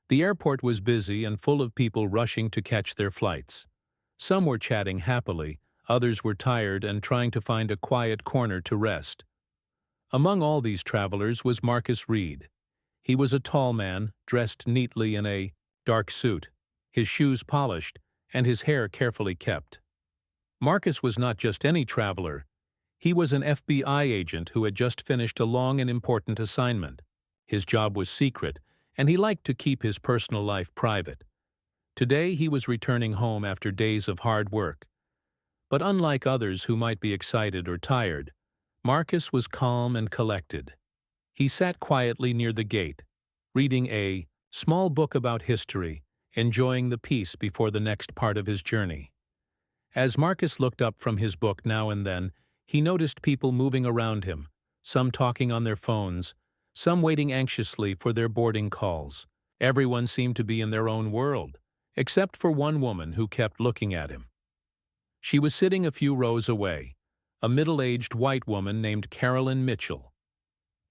The airport was busy and full of people rushing to catch their flights. Some were chatting happily, others were tired and trying to find a quiet corner to rest. Among all these travelers was Marcus Reed. He was a tall man, dressed neatly in a dark suit, his shoes polished, and his hair carefully kept. Marcus was not just any traveler. He was an FBI agent who had just finished a long and important assignment. His job was secret, and he liked to keep his personal life private. Today he was returning home after days of hard work. But unlike others who might be excited or tired, Marcus was calm and collected. He sat quietly near the gate, reading a small book about history, enjoying the peace before the next part of his journey. As Marcus looked up from his book now and then, he noticed people moving around him, some talking on their phones, some waiting anxiously for their boarding calls. Everyone seemed to be in their own world, except for one woman who kept looking at him. She was sitting a few rows away, a middle-aged white woman named Carolyn Mitchell.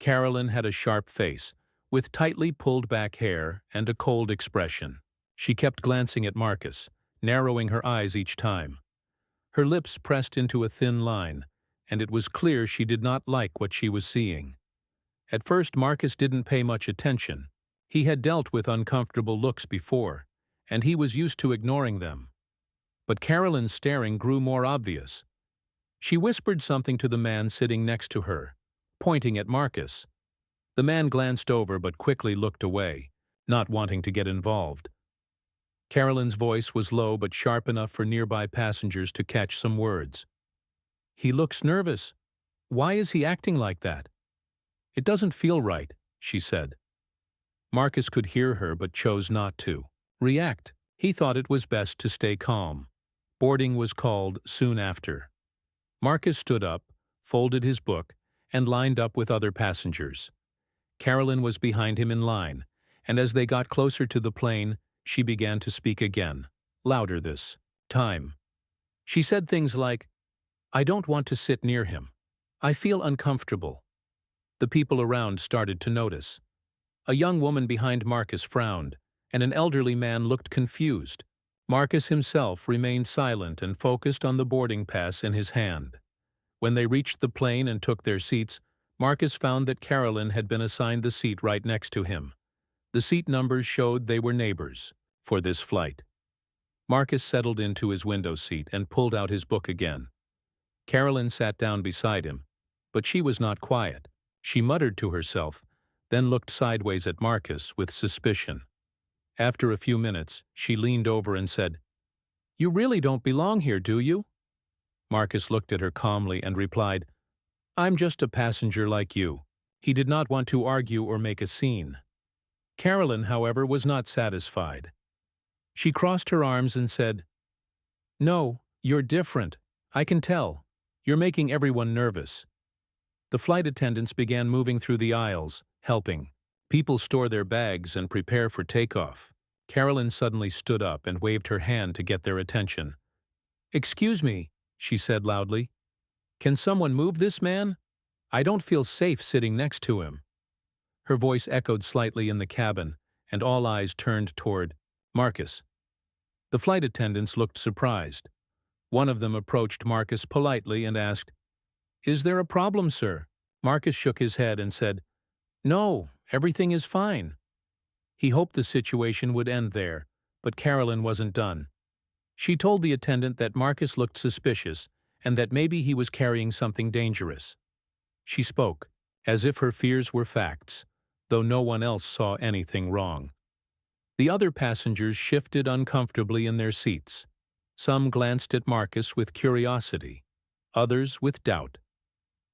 Carolyn had a sharp face, with tightly pulled-back hair and a cold expression. She kept glancing at Marcus, narrowing her eyes each time. Her lips pressed into a thin line, and it was clear she did not like what she was seeing. At first, Marcus didn't pay much attention. He had dealt with uncomfortable looks before, and he was used to ignoring them. But Carolyn's staring grew more obvious. She whispered something to the man sitting next to her, pointing at Marcus. The man glanced over but quickly looked away, not wanting to get involved. Carolyn's voice was low but sharp enough for nearby passengers to catch some words. "He looks nervous. Why is he acting like that?" "It doesn't feel right," she said. Marcus could hear her but chose not to react. He thought it was best to stay calm. Boarding was called soon after. Marcus stood up, folded his book, and lined up with other passengers. Carolyn was behind him in line, and as they got closer to the plane, she began to speak again, louder this time. She said things like, "I don't want to sit near him. I feel uncomfortable." The people around started to notice. A young woman behind Marcus frowned, and an elderly man looked confused. Marcus himself remained silent and focused on the boarding pass in his hand. When they reached the plane and took their seats, Marcus found that Carolyn had been assigned the seat right next to him. The seat numbers showed they were neighbors for this flight. Marcus settled into his window seat and pulled out his book again. Carolyn sat down beside him, but she was not quiet. She muttered to herself, then looked sideways at Marcus with suspicion. After a few minutes, she leaned over and said, "You really don't belong here, do you?" Marcus looked at her calmly and replied, "I'm just a passenger like you." He did not want to argue or make a scene. Carolyn, however, was not satisfied. She crossed her arms and said, "No, you're different. I can tell. You're making everyone nervous." The flight attendants began moving through the aisles, helping. People store their bags and prepare for takeoff. Carolyn suddenly stood up and waved her hand to get their attention. "Excuse me," she said loudly. "Can someone move this man? I don't feel safe sitting next to him." Her voice echoed slightly in the cabin, and all eyes turned toward Marcus. The flight attendants looked surprised. One of them approached Marcus politely and asked, "Is there a problem, sir?" Marcus shook his head and said, "No, everything is fine." He hoped the situation would end there, but Carolyn wasn't done. She told the attendant that Marcus looked suspicious and that maybe he was carrying something dangerous. She spoke, as if her fears were facts, though no one else saw anything wrong. The other passengers shifted uncomfortably in their seats. Some glanced at Marcus with curiosity, others with doubt.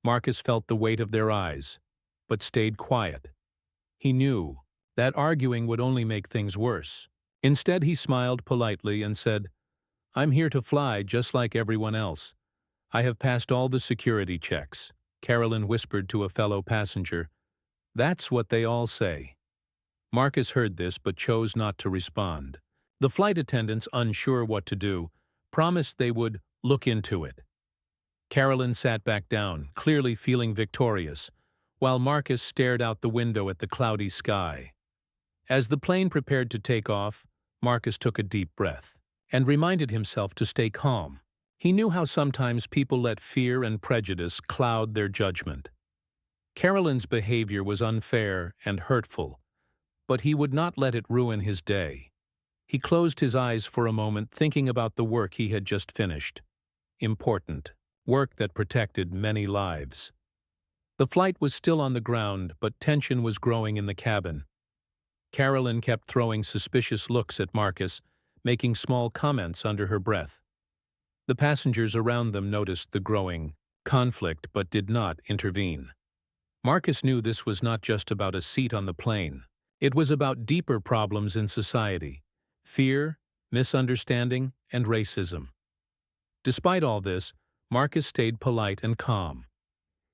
Marcus felt the weight of their eyes, but stayed quiet. He knew that arguing would only make things worse. Instead, he smiled politely and said, "I'm here to fly just like everyone else. I have passed all the security checks." Carolyn whispered to a fellow passenger, "That's what they all say." Marcus heard this but chose not to respond. The flight attendants, unsure what to do, promised they would look into it. Carolyn sat back down, clearly feeling victorious, while Marcus stared out the window at the cloudy sky. As the plane prepared to take off, Marcus took a deep breath and reminded himself to stay calm. He knew how sometimes people let fear and prejudice cloud their judgment. Carolyn's behavior was unfair and hurtful, but he would not let it ruin his day. He closed his eyes for a moment, thinking about the work he had just finished. Important. Work that protected many lives. The flight was still on the ground, but tension was growing in the cabin. Carolyn kept throwing suspicious looks at Marcus, making small comments under her breath. The passengers around them noticed the growing conflict but did not intervene. Marcus knew this was not just about a seat on the plane. It was about deeper problems in society: fear, misunderstanding, and racism. Despite all this, Marcus stayed polite and calm.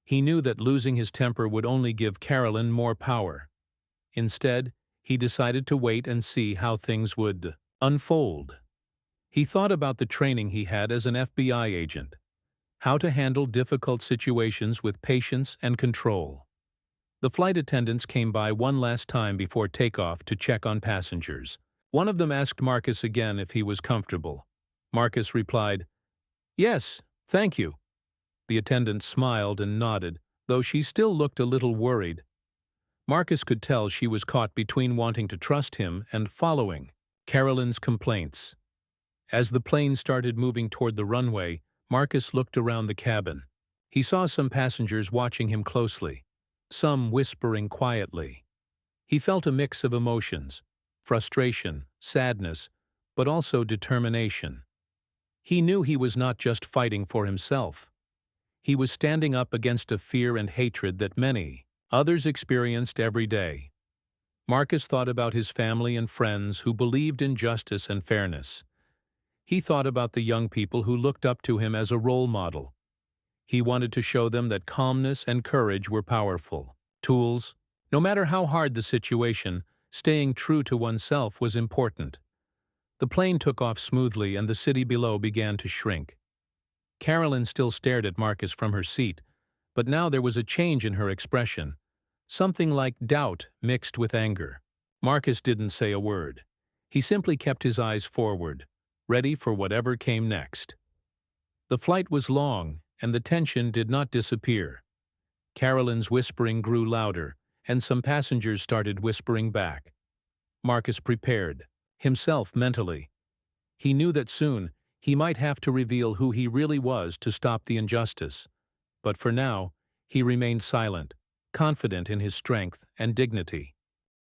He knew that losing his temper would only give Carolyn more power. Instead, he decided to wait and see how things would unfold. He thought about the training he had as an FBI agent, how to handle difficult situations with patience and control. The flight attendants came by one last time before takeoff to check on passengers. One of them asked Marcus again if he was comfortable. Marcus replied, "Yes, thank you." The attendant smiled and nodded, though she still looked a little worried. Marcus could tell she was caught between wanting to trust him and following Carolyn's complaints. As the plane started moving toward the runway, Marcus looked around the cabin. He saw some passengers watching him closely, some whispering quietly. He felt a mix of emotions: frustration, sadness, but also determination. He knew he was not just fighting for himself. He was standing up against a fear and hatred that many others experienced every day. Marcus thought about his family and friends who believed in justice and fairness. He thought about the young people who looked up to him as a role model. He wanted to show them that calmness and courage were powerful tools. No matter how hard the situation, staying true to oneself was important. The plane took off smoothly and the city below began to shrink. Carolyn still stared at Marcus from her seat, but now there was a change in her expression, something like doubt mixed with anger. Marcus didn't say a word. He simply kept his eyes forward, ready for whatever came next. The flight was long, and the tension did not disappear. Carolyn's whispering grew louder, and some passengers started whispering back. Marcus prepared himself mentally. He knew that soon he might have to reveal who he really was to stop the injustice. But for now, he remained silent, confident in his strength and dignity.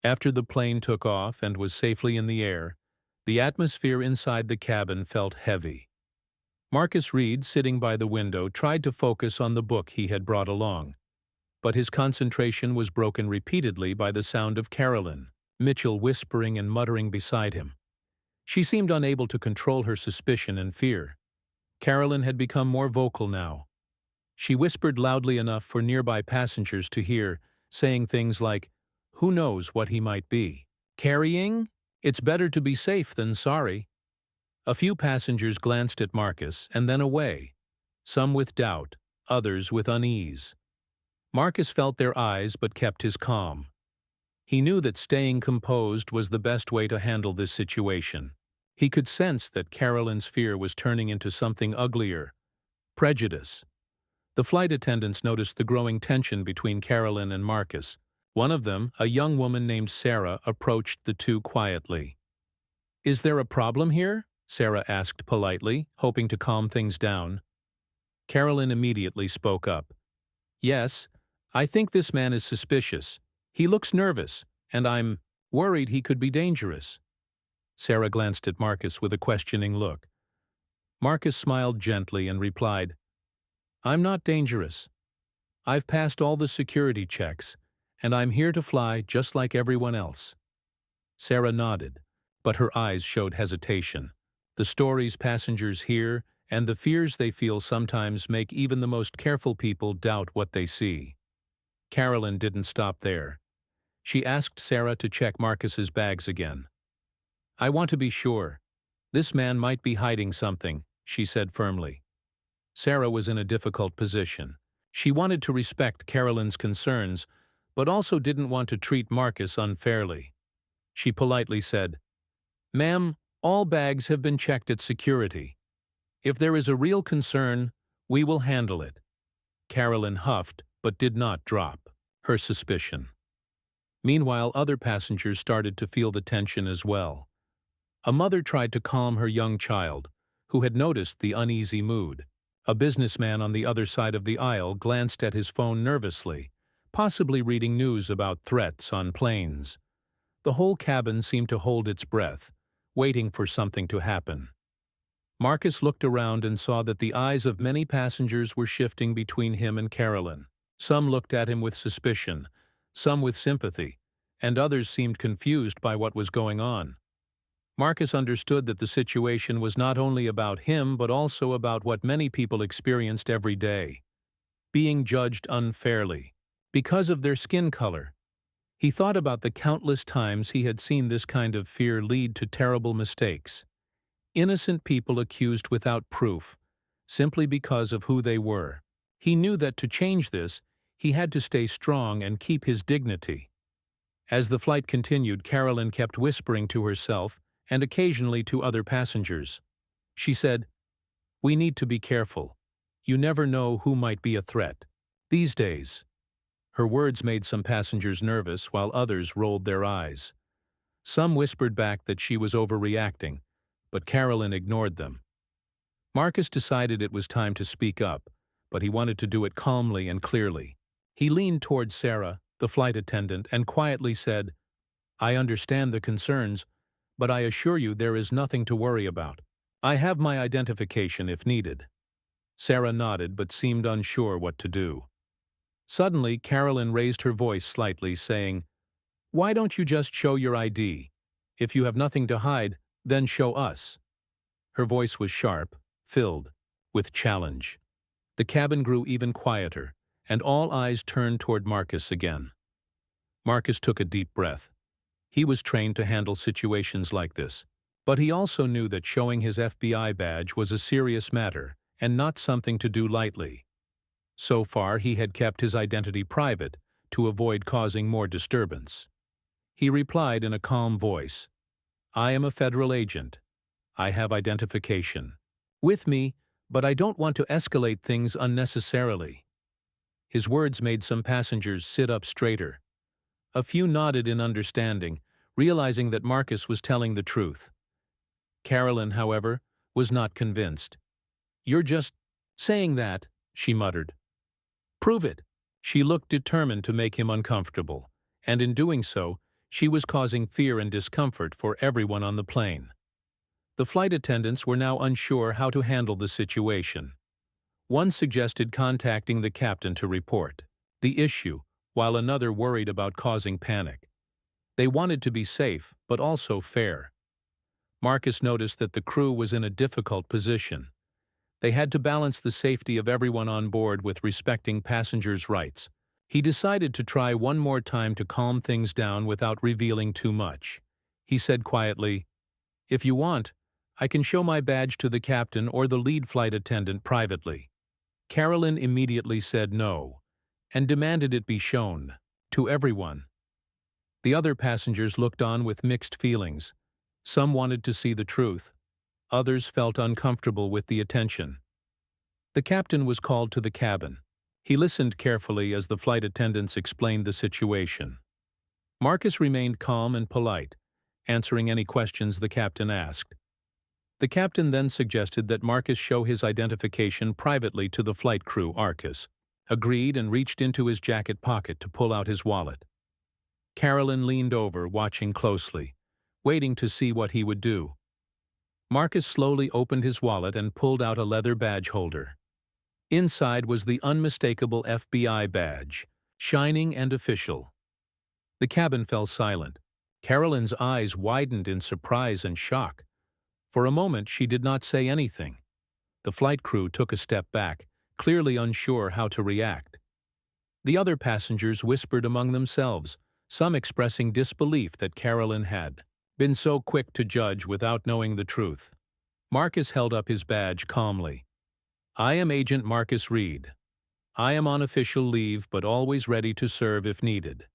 After the plane took off and was safely in the air, the atmosphere inside the cabin felt heavy. Marcus Reed, sitting by the window, tried to focus on the book he had brought along. But his concentration was broken repeatedly by the sound of Carolyn, Mitchell whispering and muttering beside him. She seemed unable to control her suspicion and fear. Carolyn had become more vocal now. She whispered loudly enough for nearby passengers to hear, saying things like, "Who knows what he might be? Carrying? It's better to be safe than sorry." A few passengers glanced at Marcus and then away, some with doubt, others with unease. Marcus felt their eyes but kept his calm. He knew that staying composed was the best way to handle this situation. He could sense that Carolyn's fear was turning into something uglier: prejudice. The flight attendants noticed the growing tension between Carolyn and Marcus. One of them, a young woman named Sarah, approached the two quietly. "Is there a problem here?" Sarah asked politely, hoping to calm things down. Carolyn immediately spoke up. "Yes, I think this man is suspicious. He looks nervous, and I'm worried he could be dangerous." Sarah glanced at Marcus with a questioning look. Marcus smiled gently and replied, "I'm not dangerous. I've passed all the security checks, and I'm here to fly just like everyone else." Sarah nodded, but her eyes showed hesitation. The stories passengers hear and the fears they feel sometimes make even the most careful people doubt what they see. Carolyn didn't stop there. She asked Sarah to check Marcus's bags again. "I want to be sure. This man might be hiding something," she said firmly. Sarah was in a difficult position. She wanted to respect Carolyn's concerns, but also didn't want to treat Marcus unfairly. She politely said, "Ma'am, all bags have been checked at security. If there is a real concern, we will handle it." Carolyn huffed but did not drop her suspicion. Meanwhile, other passengers started to feel the tension as well. A mother tried to calm her young child, who had noticed the uneasy mood. A businessman on the other side of the aisle glanced at his phone nervously, possibly reading news about threats on planes. The whole cabin seemed to hold its breath, waiting for something to happen. Marcus looked around and saw that the eyes of many passengers were shifting between him and Carolyn. Some looked at him with suspicion, some with sympathy, and others seemed confused by what was going on. Marcus understood that the situation was not only about him but also about what many people experienced every day: being judged unfairly because of their skin color. He thought about the countless times he had seen this kind of fear lead to terrible mistakes. Innocent people accused without proof, simply because of who they were. He knew that to change this, he had to stay strong and keep his dignity. As the flight continued, Carolyn kept whispering to herself and occasionally to other passengers. She said, "We need to be careful. You never know who might be a threat these days." Her words made some passengers nervous while others rolled their eyes. Some whispered back that she was overreacting, but Carolyn ignored them. Marcus decided it was time to speak up, but he wanted to do it calmly and clearly. He leaned toward Sarah, the flight attendant, and quietly said, "I understand the concerns, but I assure you there is nothing to worry about. I have my identification if needed." Sarah nodded but seemed unsure what to do. Suddenly, Carolyn raised her voice slightly, saying, "Why don't you just show your ID? If you have nothing to hide, then show us." Her voice was sharp, filled with challenge. The cabin grew even quieter, and all eyes turned toward Marcus again. Marcus took a deep breath. He was trained to handle situations like this, but he also knew that showing his FBI badge was a serious matter and not something to do lightly. So far, he had kept his identity private to avoid causing more disturbance. He replied in a calm voice, "I am a federal agent. I have identification with me, but I don't want to escalate things unnecessarily." His words made some passengers sit up straighter. A few nodded in understanding, realizing that Marcus was telling the truth. Carolyn, however, was not convinced. "You're just saying that," she muttered. "Prove it." She looked determined to make him uncomfortable, and in doing so, she was causing fear and discomfort for everyone on the plane. The flight attendants were now unsure how to handle the situation. One suggested contacting the captain to report the issue, while another worried about causing panic. They wanted to be safe, but also fair. Marcus noticed that the crew was in a difficult position. They had to balance the safety of everyone on board with respecting passengers' rights. He decided to try one more time to calm things down without revealing too much. He said quietly, "If you want, I can show my badge to the captain or the lead flight attendant privately." Carolyn immediately said no, and demanded it be shown to everyone. The other passengers looked on with mixed feelings. Some wanted to see the truth. Others felt uncomfortable with the attention. The captain was called to the cabin. He listened carefully as the flight attendants explained the situation. Marcus remained calm and polite, answering any questions the captain asked. The captain then suggested that Marcus show his identification privately to the flight crew. Marcus agreed and reached into his jacket pocket to pull out his wallet. Carolyn leaned over, watching closely, waiting to see what he would do. Marcus slowly opened his wallet and pulled out a leather badge holder. Inside was the unmistakable FBI badge, shining and official. The cabin fell silent. Carolyn's eyes widened in surprise and shock. For a moment, she did not say anything. The flight crew took a step back, clearly unsure how to react. The other passengers whispered among themselves, some expressing disbelief that Carolyn had been so quick to judge without knowing the truth. Marcus held up his badge calmly. "I am Agent Marcus Reed. I am on official leave but always ready to serve if needed."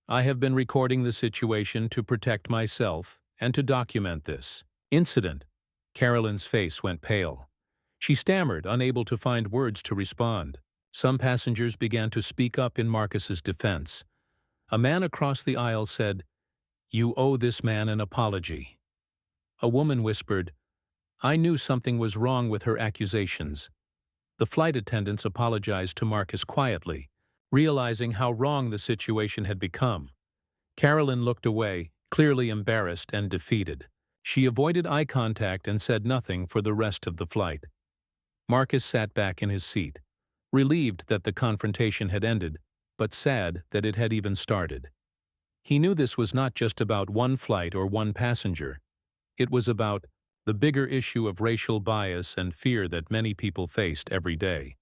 I have been recording the situation to protect myself and to document this incident. Carolyn's face went pale. She stammered, unable to find words to respond. Some passengers began to speak up in Marcus's defense. A man across the aisle said, "You owe this man an apology." A woman whispered, "I knew something was wrong with her accusations." The flight attendants apologized to Marcus quietly, realizing how wrong the situation had become. Carolyn looked away, clearly embarrassed and defeated. She avoided eye contact and said nothing for the rest of the flight. Marcus sat back in his seat, relieved that the confrontation had ended, but sad that it had even started. He knew this was not just about one flight or one passenger. It was about the bigger issue of racial bias and fear that many people faced every day.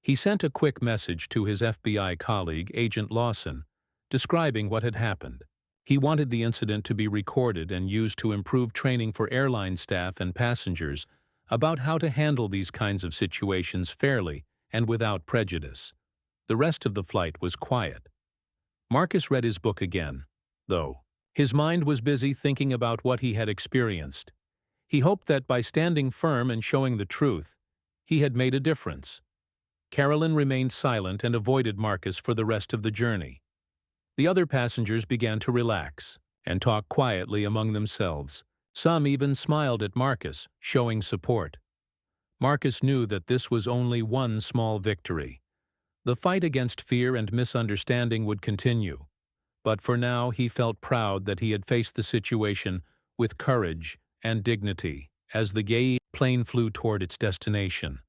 He sent a quick message to his FBI colleague, Agent Lawson, describing what had happened. He wanted the incident to be recorded and used to improve training for airline staff and passengers about how to handle these kinds of situations fairly and without prejudice. The rest of the flight was quiet. Marcus read his book again, though. His mind was busy thinking about what he had experienced. He hoped that by standing firm and showing the truth, he had made a difference. Carolyn remained silent and avoided Marcus for the rest of the journey. The other passengers began to relax and talk quietly among themselves. Some even smiled at Marcus, showing support. Marcus knew that this was only one small victory. The fight against fear and misunderstanding would continue, but for now he felt proud that he had faced the situation with courage and dignity. As the gay plane flew toward its destination,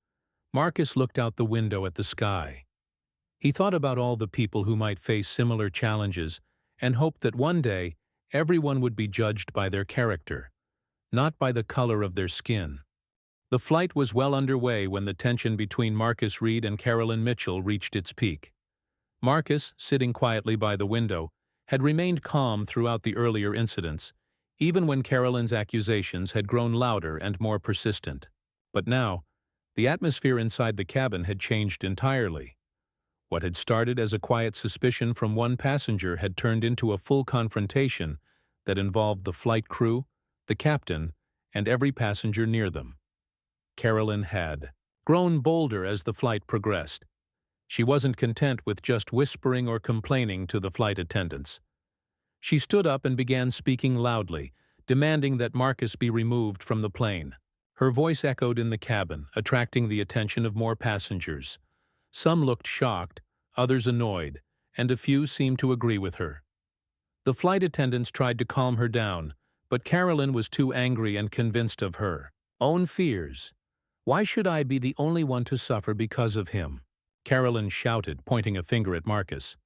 Marcus looked out the window at the sky. He thought about all the people who might face similar challenges and hoped that one day everyone would be judged by their character, not by the color of their skin. The flight was well underway when the tension between Marcus Reed and Carolyn Mitchell reached its peak. Marcus, sitting quietly by the window, had remained calm throughout the earlier incidents, even when Carolyn's accusations had grown louder and more persistent. But now, the atmosphere inside the cabin had changed entirely. What had started as a quiet suspicion from one passenger had turned into a full confrontation that involved the flight crew, the captain, and every passenger near them. Carolyn had grown bolder as the flight progressed. She wasn't content with just whispering or complaining to the flight attendants. She stood up and began speaking loudly, demanding that Marcus be removed from the plane. Her voice echoed in the cabin, attracting the attention of more passengers. Some looked shocked, others annoyed, and a few seemed to agree with her. The flight attendants tried to calm her down, but Carolyn was too angry and convinced of her own fears. "Why should I be the only one to suffer because of him?" Carolyn shouted, pointing a finger at Marcus.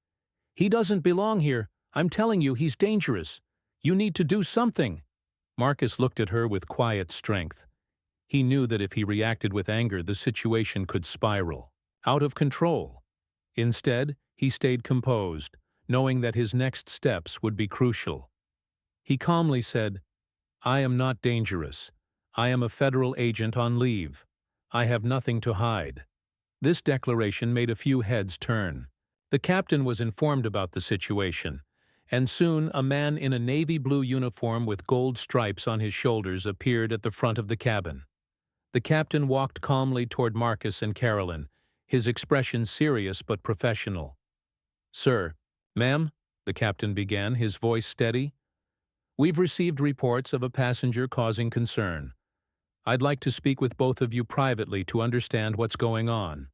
"He doesn't belong here. I'm telling you, he's dangerous. You need to do something." Marcus looked at her with quiet strength. He knew that if he reacted with anger, the situation could spiral out of control. Instead, he stayed composed, knowing that his next steps would be crucial. He calmly said, "I am not dangerous. I am a federal agent on leave. I have nothing to hide." This declaration made a few heads turn. The captain was informed about the situation, and soon a man in a navy blue uniform with gold stripes on his shoulders appeared at the front of the cabin. The captain walked calmly toward Marcus and Carolyn, his expression serious but professional. "Sir, ma'am," the captain began, his voice steady, "we've received reports of a passenger causing concern. I'd like to speak with both of you privately to understand what's going on."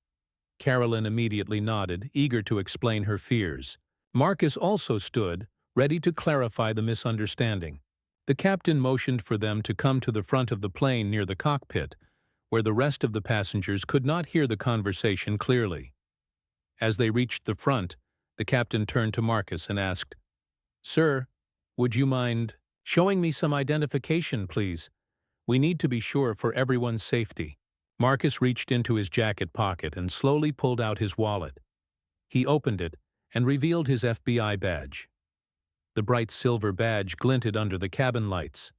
Carolyn immediately nodded, eager to explain her fears. Marcus also stood, ready to clarify the misunderstanding. The captain motioned for them to come to the front of the plane near the cockpit, where the rest of the passengers could not hear the conversation clearly. As they reached the front, the captain turned to Marcus and asked, "Sir, would you mind showing me some identification, please? We need to be sure for everyone's safety." Marcus reached into his jacket pocket and slowly pulled out his wallet. He opened it and revealed his FBI badge. The bright silver badge glinted under the cabin lights.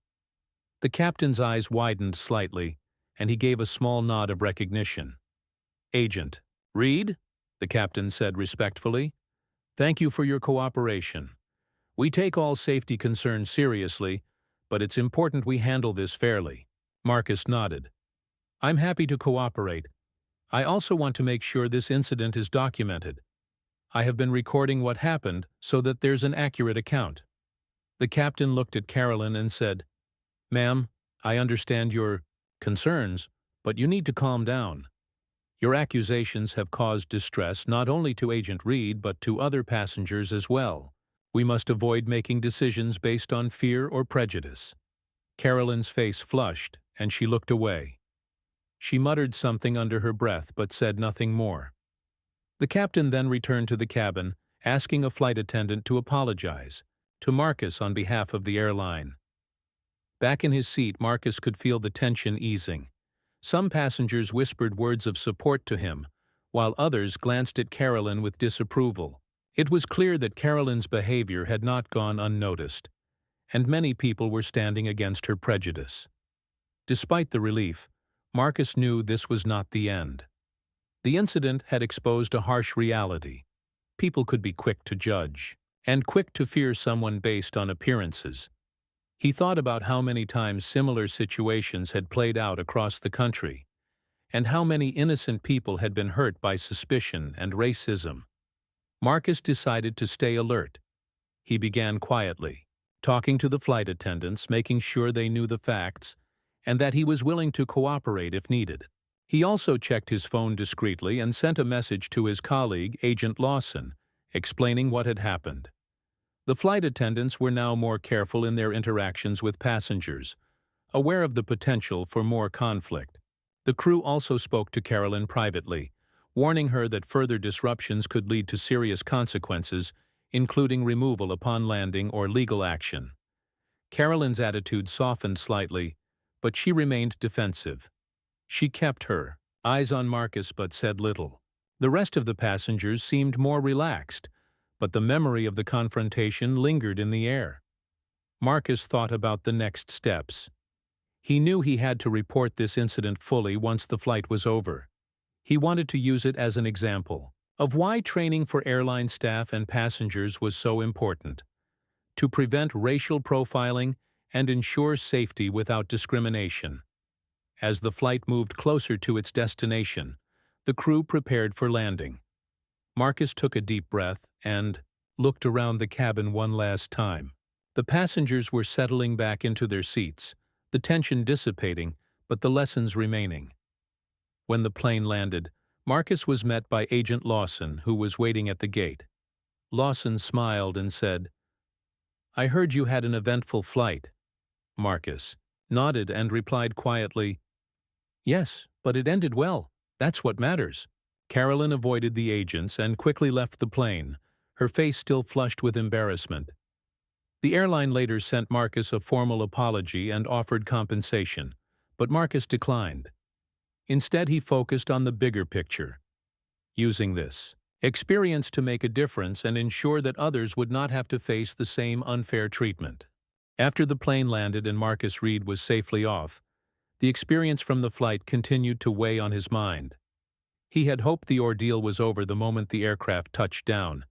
The captain's eyes widened slightly, and he gave a small nod of recognition. "Agent Reed," the captain said respectfully, "thank you for your cooperation. We take all safety concerns seriously, but it's important we handle this fairly. Marcus nodded. I'm happy to cooperate. I also want to make sure this incident is documented. I have been recording what happened so that there's an accurate account. The captain looked at Carolyn and said, Ma'am, I understand your concerns, but you need to calm down. Your accusations have caused distress not only to Agent Reed but to other passengers as well. We must avoid making decisions based on fear or prejudice. Carolyn's face flushed, and she looked away. She muttered something under her breath but said nothing more. The captain then returned to the cabin, asking a flight attendant to apologize to Marcus on behalf of the airline. Back in his seat, Marcus could feel the tension easing. Some passengers whispered words of support to him, while others glanced at Carolyn with disapproval. It was clear that Carolyn's behavior had not gone unnoticed, and many people were standing against her prejudice. Despite the relief, Marcus knew this was not the end. The incident had exposed a harsh reality. People could be quick to judge, and quick to fear someone based on appearances. He thought about how many times similar situations had played out across the country, and how many innocent people had been hurt by suspicion and racism. Marcus decided to stay alert. He began quietly, talking to the flight attendants, making sure they knew the facts, and that he was willing to cooperate if needed. He also checked his phone discreetly and sent a message to his colleague, Agent Lawson, explaining what had happened. The flight attendants were now more careful in their interactions with passengers, aware of the potential for more conflict. The crew also spoke to Carolyn privately, warning her that further disruptions could lead to serious consequences, including removal upon landing or legal action. Carolyn's attitude softened slightly, but she remained defensive. She kept her eyes on Marcus but said little. The rest of the passengers seemed more relaxed, but the memory of the confrontation lingered in the air. Marcus thought about the next steps. He knew he had to report this incident fully once the flight was over. He wanted to use it as an example of why training for airline staff and passengers was so important, to prevent racial profiling and ensure safety without discrimination. As the flight moved closer to its destination, the crew prepared for landing. Marcus took a deep breath and looked around the cabin one last time. The passengers were settling back into their seats, the tension dissipating, but the lessons remaining. When the plane landed, Marcus was met by Agent Lawson, who was waiting at the gate. Lawson smiled and said, "I heard you had an eventful flight." Marcus nodded and replied quietly, "Yes, but it ended well. That's what matters." Carolyn avoided the agents and quickly left the plane, her face still flushed with embarrassment. The airline later sent Marcus a formal apology and offered compensation, but Marcus declined. Instead, he focused on the bigger picture, using this experience to make a difference and ensure that others would not have to face the same unfair treatment. After the plane landed and Marcus Reed was safely off, the experience from the flight continued to weigh on his mind. He had hoped the ordeal was over the moment the aircraft touched down,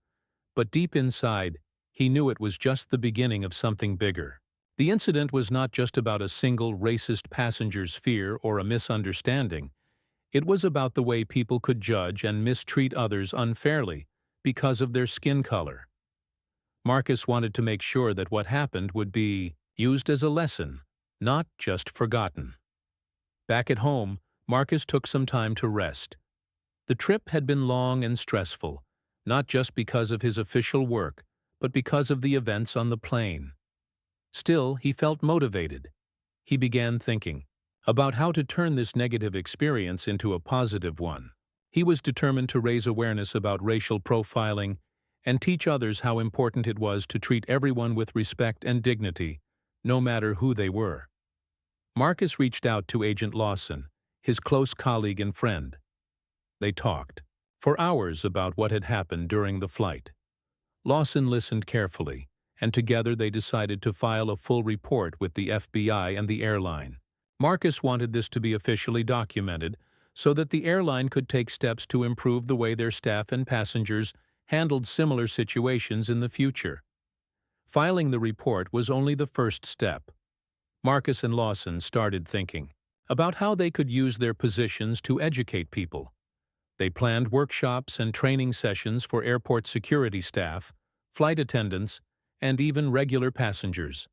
but deep inside, he knew it was just the beginning of something bigger. The incident was not just about a single racist passenger's fear or a misunderstanding. It was about the way people could judge and mistreat others unfairly because of their skin color. Marcus wanted to make sure that what happened would be used as a lesson, not just forgotten. Back at home, Marcus took some time to rest. The trip had been long and stressful, not just because of his official work, but because of the events on the plane. Still, he felt motivated. He began thinking about how to turn this negative experience into a positive one. He was determined to raise awareness about racial profiling and teach others how important it was to treat everyone with respect and dignity, no matter who they were. Marcus reached out to Agent Lawson, his close colleague and friend. They talked for hours about what had happened during the flight. Lawson listened carefully, and together they decided to file a full report with the FBI and the airline. Marcus wanted this to be officially documented so that the airline could take steps to improve the way their staff and passengers handled similar situations in the future. Filing the report was only the first step. Marcus and Lawson started thinking about how they could use their positions to educate people. They planned workshops and training sessions for airport security staff, flight attendants, and even regular passengers.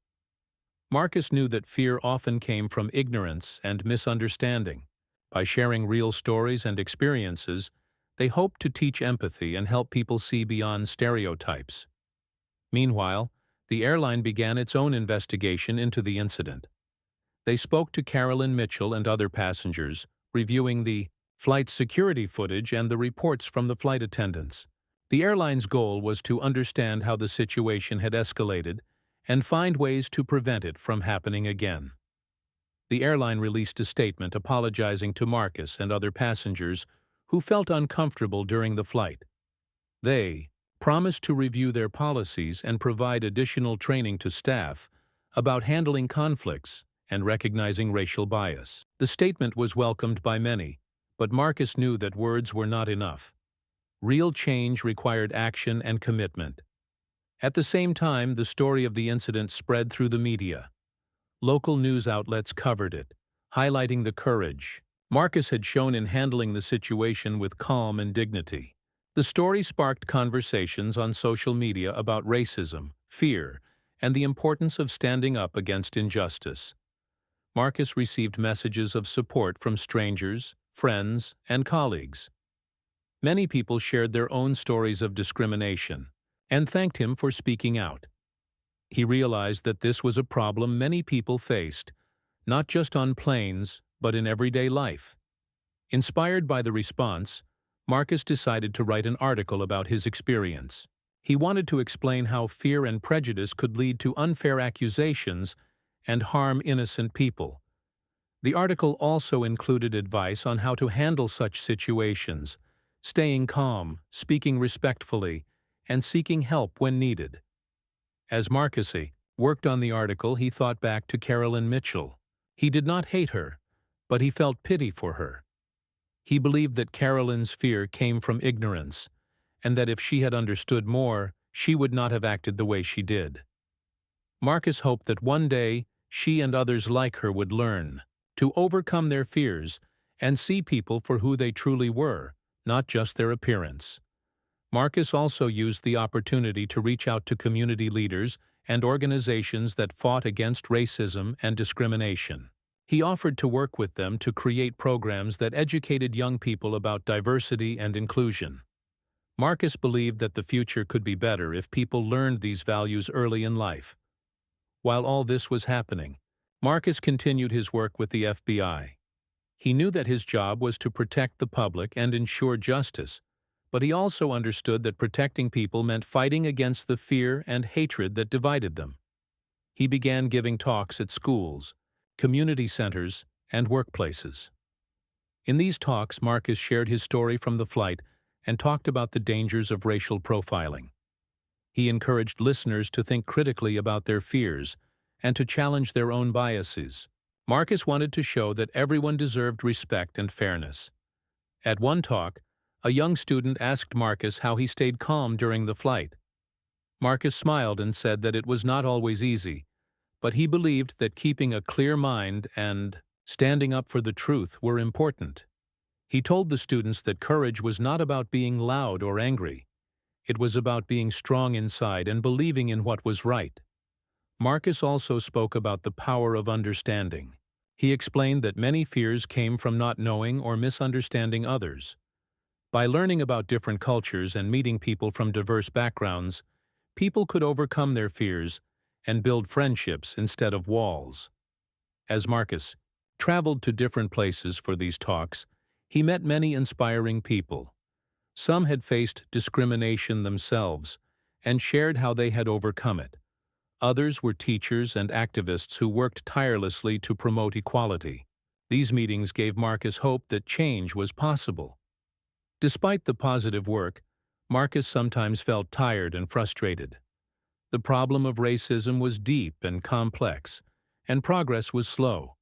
Marcus knew that fear often came from ignorance and misunderstanding. By sharing real stories and experiences, they hoped to teach empathy and help people see beyond stereotypes. Meanwhile, the airline began its own investigation into the incident. They spoke to Carolyn Mitchell and other passengers, reviewing the flight security footage and the reports from the flight attendants. The airline's goal was to understand how the situation had escalated and find ways to prevent it from happening again. The airline released a statement apologizing to Marcus and other passengers who felt uncomfortable during the flight. They promised to review their policies and provide additional training to staff about handling conflicts and recognizing racial bias. The statement was welcomed by many, but Marcus knew that words were not enough. Real change required action and commitment. At the same time, the story of the incident spread through the media. Local news outlets covered it, highlighting the courage Marcus had shown in handling the situation with calm and dignity. The story sparked conversations on social media about racism, fear, and the importance of standing up against injustice. Marcus received messages of support from strangers, friends, and colleagues. Many people shared their own stories of discrimination and thanked him for speaking out. He realized that this was a problem many people faced, not just on planes, but in everyday life. Inspired by the response, Marcus decided to write an article about his experience. He wanted to explain how fear and prejudice could lead to unfair accusations and harm innocent people. The article also included advice on how to handle such situations, staying calm, speaking respectfully, and seeking help when needed. As Marcus worked on the article, he thought back to Carolyn Mitchell. He did not hate her, but he felt pity for her. He believed that Carolyn's fear came from ignorance, and that if she had understood more, she would not have acted the way she did. Marcus hoped that one day she and others like her would learn to overcome their fears and see people for who they truly were, not just their appearance. Marcus also used the opportunity to reach out to community leaders and organizations that fought against racism and discrimination. He offered to work with them to create programs that educated young people about diversity and inclusion. Marcus believed that the future could be better if people learned these values early in life. While all this was happening, Marcus continued his work with the FBI. He knew that his job was to protect the public and ensure justice, but he also understood that protecting people meant fighting against the fear and hatred that divided them. He began giving talks at schools, community centers, and workplaces. In these talks, Marcus shared his story from the flight and talked about the dangers of racial profiling. He encouraged listeners to think critically about their fears and to challenge their own biases. Marcus wanted to show that everyone deserved respect and fairness. At one talk, a young student asked Marcus how he stayed calm during the flight. Marcus smiled and said that it was not always easy, but he believed that keeping a clear mind and standing up for the truth were important. He told the students that courage was not about being loud or angry. It was about being strong inside and believing in what was right. Marcus also spoke about the power of understanding. He explained that many fears came from not knowing or misunderstanding others. By learning about different cultures and meeting people from diverse backgrounds, people could overcome their fears and build friendships instead of walls. As Marcus traveled to different places for these talks, he met many inspiring people. Some had faced discrimination themselves and shared how they had overcome it. Others were teachers and activists who worked tirelessly to promote equality. These meetings gave Marcus hope that change was possible. Despite the positive work, Marcus sometimes felt tired and frustrated. The problem of racism was deep and complex, and progress was slow.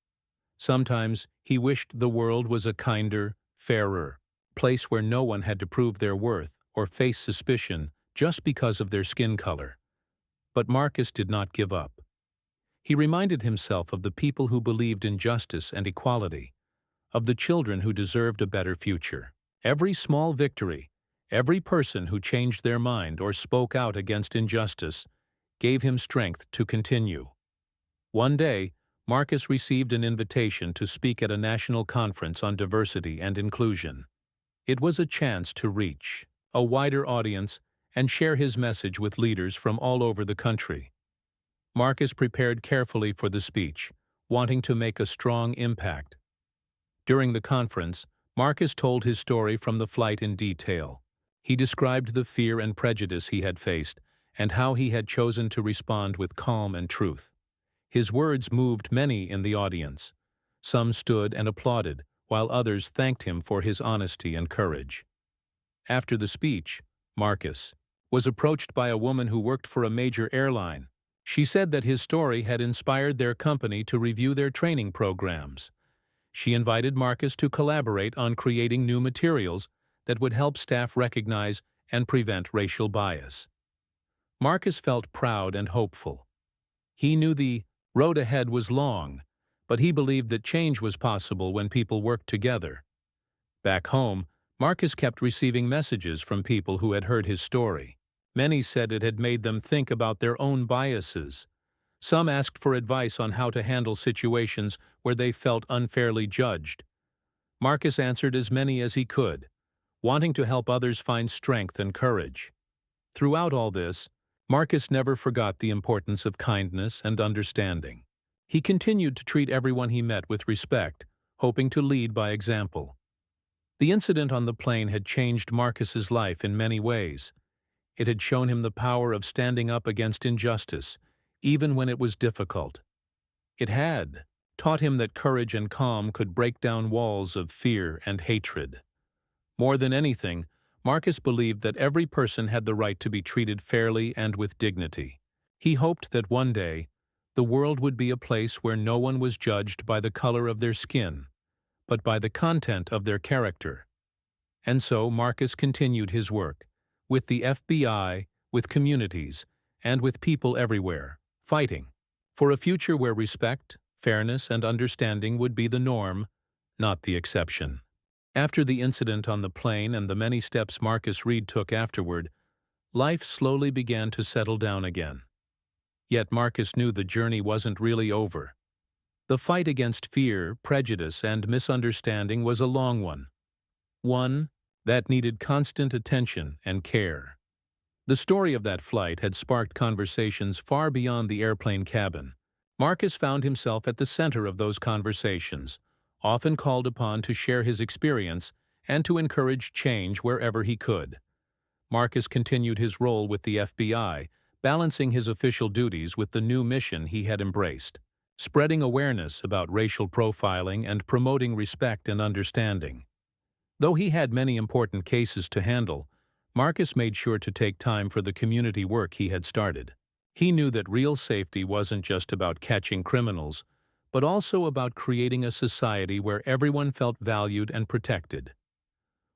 Sometimes he wished the world was a kinder, fairer place where no one had to prove their worth or face suspicion just because of their skin color. But Marcus did not give up. He reminded himself of the people who believed in justice and equality, of the children who deserved a better future. Every small victory, every person who changed their mind or spoke out against injustice, gave him strength to continue. One day, Marcus received an invitation to speak at a national conference on diversity and inclusion. It was a chance to reach a wider audience and share his message with leaders from all over the country. Marcus prepared carefully for the speech, wanting to make a strong impact. During the conference, Marcus told his story from the flight in detail. He described the fear and prejudice he had faced and how he had chosen to respond with calm and truth. His words moved many in the audience. Some stood and applauded, while others thanked him for his honesty and courage. After the speech, Marcus was approached by a woman who worked for a major airline. She said that his story had inspired their company to review their training programs. She invited Marcus to collaborate on creating new materials that would help staff recognize and prevent racial bias. Marcus felt proud and hopeful. He knew the road ahead was long, but he believed that change was possible when people worked together. Back home, Marcus kept receiving messages from people who had heard his story. Many said it had made them think about their own biases. Some asked for advice on how to handle situations where they felt unfairly judged. Marcus answered as many as he could, wanting to help others find strength and courage. Throughout all this, Marcus never forgot the importance of kindness and understanding. He continued to treat everyone he met with respect, hoping to lead by example. The incident on the plane had changed Marcus's life in many ways. It had shown him the power of standing up against injustice, even when it was difficult. It had taught him that courage and calm could break down walls of fear and hatred. More than anything, Marcus believed that every person had the right to be treated fairly and with dignity. He hoped that one day, the world would be a place where no one was judged by the color of their skin, but by the content of their character. And so Marcus continued his work, with the FBI, with communities, and with people everywhere, fighting for a future where respect, fairness, and understanding would be the norm, not the exception. After the incident on the plane and the many steps Marcus Reed took afterward, life slowly began to settle down again. Yet Marcus knew the journey wasn't really over. The fight against fear, prejudice, and misunderstanding was a long one that needed constant attention and care. The story of that flight had sparked conversations far beyond the airplane cabin. Marcus found himself at the center of those conversations, often called upon to share his experience and to encourage change wherever he could. Marcus continued his role with the FBI, balancing his official duties with the new mission he had embraced, spreading awareness about racial profiling and promoting respect and understanding. Though he had many important cases to handle, Marcus made sure to take time for the community work he had started. He knew that real safety wasn't just about catching criminals, but also about creating a society where everyone felt valued and protected.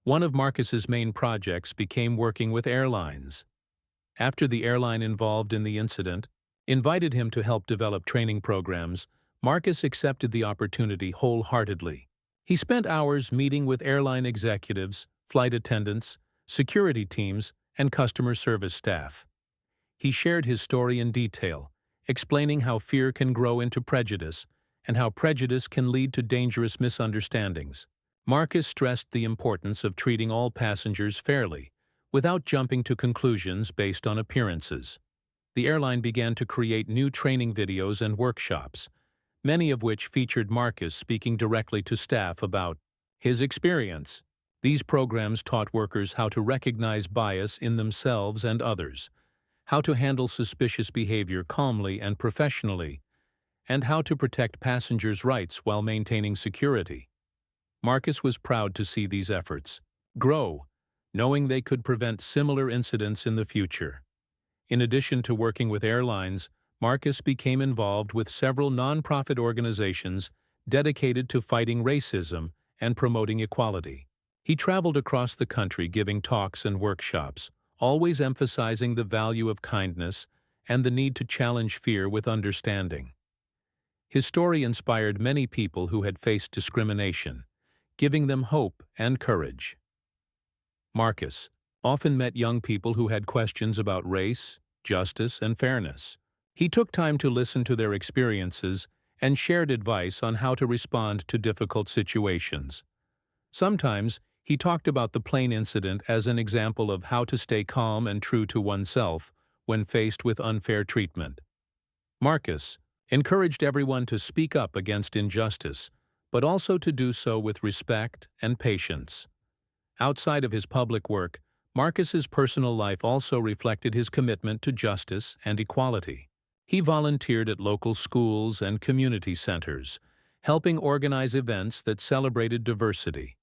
One of Marcus's main projects became working with airlines. After the airline involved in the incident invited him to help develop training programs, Marcus accepted the opportunity wholeheartedly. He spent hours meeting with airline executives, flight attendants, security teams, and customer service staff. He shared his story in detail, explaining how fear can grow into prejudice and how prejudice can lead to dangerous misunderstandings. Marcus stressed the importance of treating all passengers fairly, without jumping to conclusions based on appearances. The airline began to create new training videos and workshops, many of which featured Marcus speaking directly to staff about his experience. These programs taught workers how to recognize bias in themselves and others, how to handle suspicious behavior calmly and professionally, and how to protect passengers' rights while maintaining security. Marcus was proud to see these efforts grow, knowing they could prevent similar incidents in the future. In addition to working with airlines, Marcus became involved with several nonprofit organizations dedicated to fighting racism and promoting equality. He traveled across the country giving talks and workshops, always emphasizing the value of kindness and the need to challenge fear with understanding. His story inspired many people who had faced discrimination, giving them hope and courage. Marcus often met young people who had questions about race, justice, and fairness. He took time to listen to their experiences and shared advice on how to respond to difficult situations. Sometimes, he talked about the plane incident as an example of how to stay calm and true to oneself when faced with unfair treatment. Marcus encouraged everyone to speak up against injustice, but also to do so with respect and patience. Outside of his public work, Marcus's personal life also reflected his commitment to justice and equality. He volunteered at local schools and community centers, helping organize events that celebrated diversity.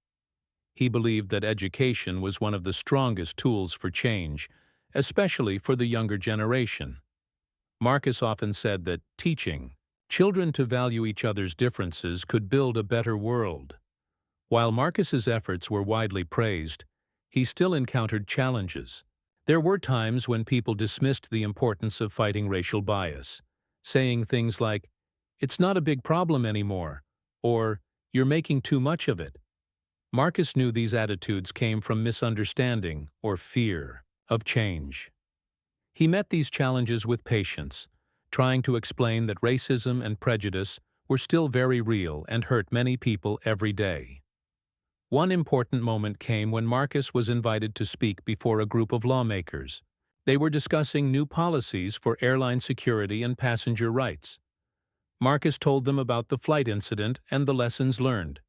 He believed that education was one of the strongest tools for change, especially for the younger generation. Marcus often said that teaching children to value each other's differences could build a better world. While Marcus's efforts were widely praised, he still encountered challenges. There were times when people dismissed the importance of fighting racial bias, saying things like, "It's not a big problem anymore," or "You're making too much of it." Marcus knew these attitudes came from misunderstanding or fear of change. He met these challenges with patience, trying to explain that racism and prejudice were still very real and hurt many people every day. One important moment came when Marcus was invited to speak before a group of lawmakers. They were discussing new policies for airline security and passenger rights. Marcus told them about the flight incident and the lessons learned.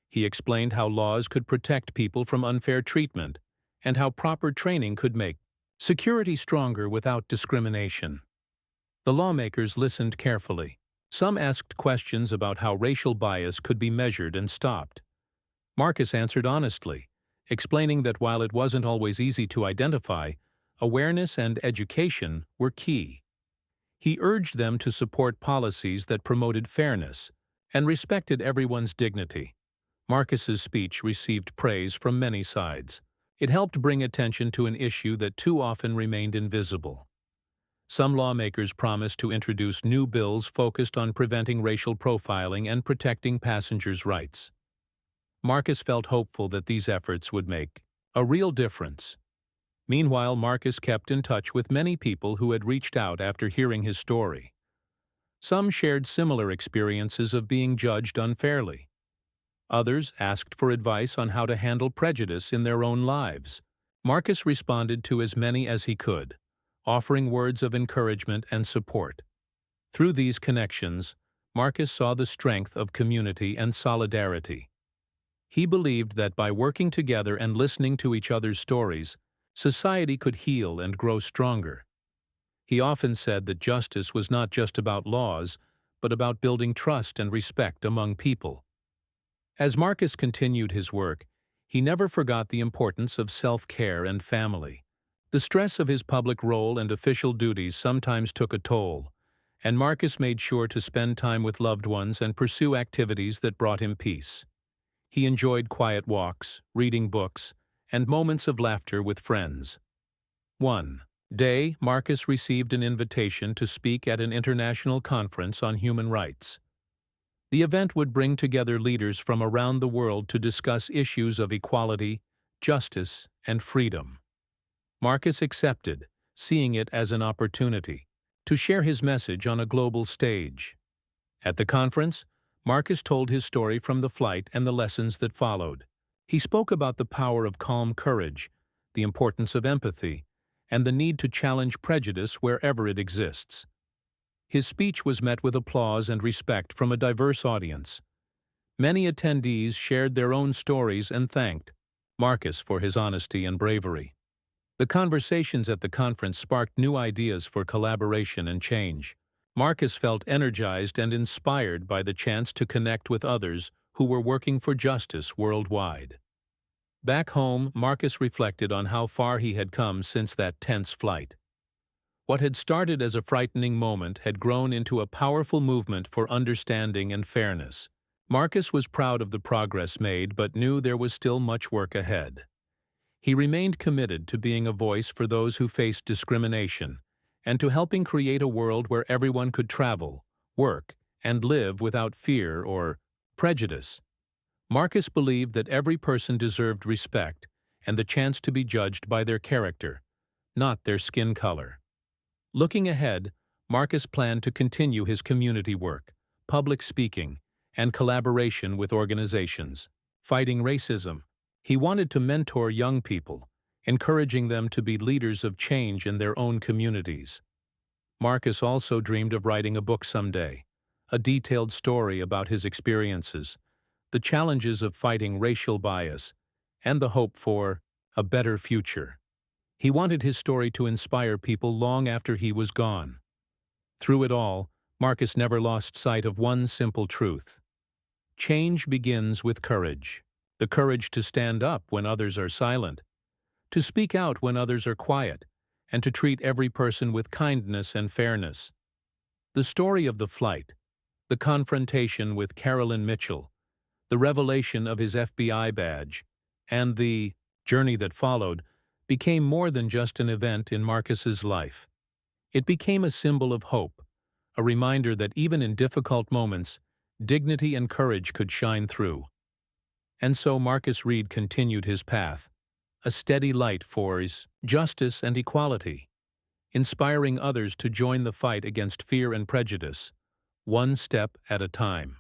He explained how laws could protect people from unfair treatment and how proper training could make security stronger without discrimination. The lawmakers listened carefully. Some asked questions about how racial bias could be measured and stopped. Marcus answered honestly, explaining that while it wasn't always easy to identify, awareness and education were key. He urged them to support policies that promoted fairness and respected everyone's dignity. Marcus's speech received praise from many sides. It helped bring attention to an issue that too often remained invisible. Some lawmakers promised to introduce new bills focused on preventing racial profiling and protecting passengers' rights. Marcus felt hopeful that these efforts would make a real difference. Meanwhile, Marcus kept in touch with many people who had reached out after hearing his story. Some shared similar experiences of being judged unfairly. Others asked for advice on how to handle prejudice in their own lives. Marcus responded to as many as he could, offering words of encouragement and support. Through these connections, Marcus saw the strength of community and solidarity. He believed that by working together and listening to each other's stories, society could heal and grow stronger. He often said that justice was not just about laws, but about building trust and respect among people. As Marcus continued his work, he never forgot the importance of self-care and family. The stress of his public role and official duties sometimes took a toll, and Marcus made sure to spend time with loved ones and pursue activities that brought him peace. He enjoyed quiet walks, reading books, and moments of laughter with friends. One day, Marcus received an invitation to speak at an international conference on human rights. The event would bring together leaders from around the world to discuss issues of equality, justice, and freedom. Marcus accepted, seeing it as an opportunity to share his message on a global stage. At the conference, Marcus told his story from the flight and the lessons that followed. He spoke about the power of calm courage, the importance of empathy, and the need to challenge prejudice wherever it exists. His speech was met with applause and respect from a diverse audience. Many attendees shared their own stories and thanked Marcus for his honesty and bravery. The conversations at the conference sparked new ideas for collaboration and change. Marcus felt energized and inspired by the chance to connect with others who were working for justice worldwide. Back home, Marcus reflected on how far he had come since that tense flight. What had started as a frightening moment had grown into a powerful movement for understanding and fairness. Marcus was proud of the progress made but knew there was still much work ahead. He remained committed to being a voice for those who faced discrimination and to helping create a world where everyone could travel, work, and live without fear or prejudice. Marcus believed that every person deserved respect and the chance to be judged by their character, not their skin color. Looking ahead, Marcus planned to continue his community work, public speaking, and collaboration with organizations, fighting racism. He wanted to mentor young people, encouraging them to be leaders of change in their own communities. Marcus also dreamed of writing a book someday, a detailed story about his experiences, the challenges of fighting racial bias, and the hope for a better future. He wanted his story to inspire people long after he was gone. Through it all, Marcus never lost sight of one simple truth. Change begins with courage. The courage to stand up when others are silent, to speak out when others are quiet, and to treat every person with kindness and fairness. The story of the flight, the confrontation with Carolyn Mitchell, the revelation of his FBI badge, and the journey that followed became more than just an event in Marcus's life. It became a symbol of hope, a reminder that even in difficult moments, dignity and courage could shine through. And so Marcus Reed continued his path, a steady light for justice and equality, inspiring others to join the fight against fear and prejudice, one step at a time.